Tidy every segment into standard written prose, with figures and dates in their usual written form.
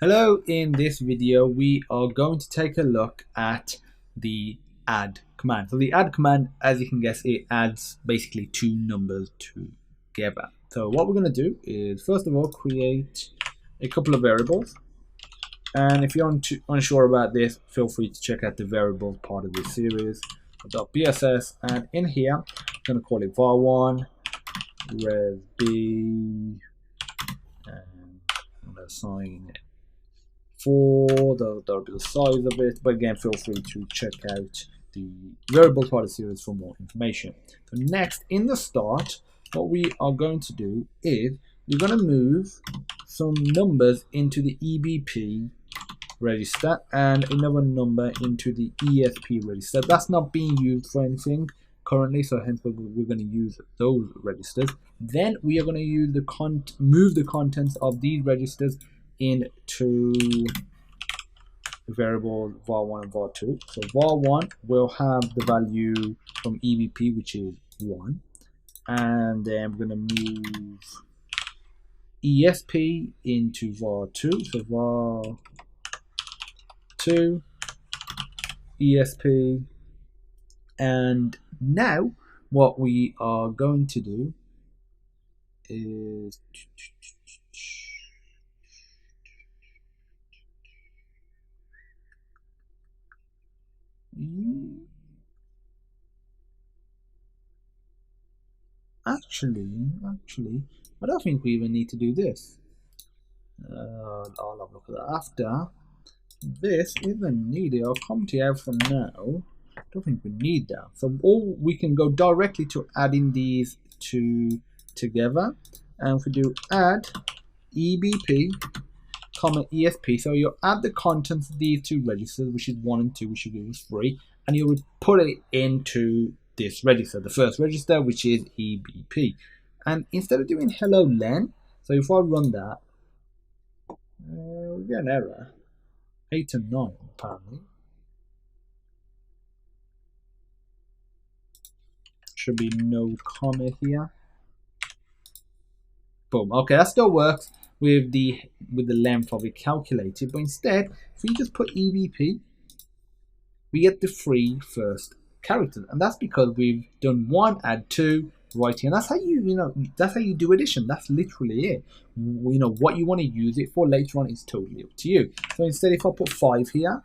Hello, in this video we are going to take a look at the add command. So the add command, as you can guess, it adds basically two numbers together. So what we're going to do is first of all create a couple of variables, and if you're unsure about this, feel free to check out the variables part of this series .bss, and in here I'm going to call it var1 rev b, and I'm going to assign it 4, that'll be the size of it, but again feel free to check out the variable part of the series for more information. So next, in the start, what we are going to do is we're going to move some numbers into the EBP register and another number into the ESP register. That's not being used for anything currently, so hence we're going to use those registers. Then we are going to use move the contents of these registers into variables var1 and var2. So var1 will have the value from EBP, which is 1, and then we're going to move ESP into var2. So var2 ESP, and now what we are going to do is actually, I don't think we even need to do this. I'll have a look at that after. This isn't needed. I'll come to you for now. I don't think we need that. So all we can go directly to adding these two together, and if we do add EBP, comma ESP, so you'll add the contents of these two registers, which is 1 and 2, which should give us 3, and you'll put it into this register, the first register, which is EBP. And instead of doing hello len, so if I run that, we get an error, 8 and 9 apparently. Should be no comma here. Boom. Okay, that still works with the length of it calculated, but instead, if we just put EBP, we get the 3 first characters, and that's because we've done 1, add 2 right here. And that's how that's how you do addition. That's literally it. What you want to use it for later on is totally up to you. So instead, if I put 5 here,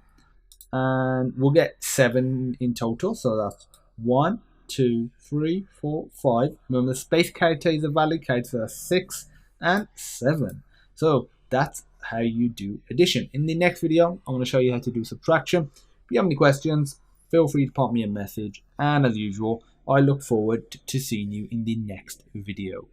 and we'll get 7 in total. So that's 1, 2, 3, 4, 5. Remember, the space character is a valid character, so that's 6 and 7. So that's how you do addition. In the next video, I'm going to show you how to do subtraction. If you have any questions, feel free to pop me a message. And as usual, I look forward to seeing you in the next video.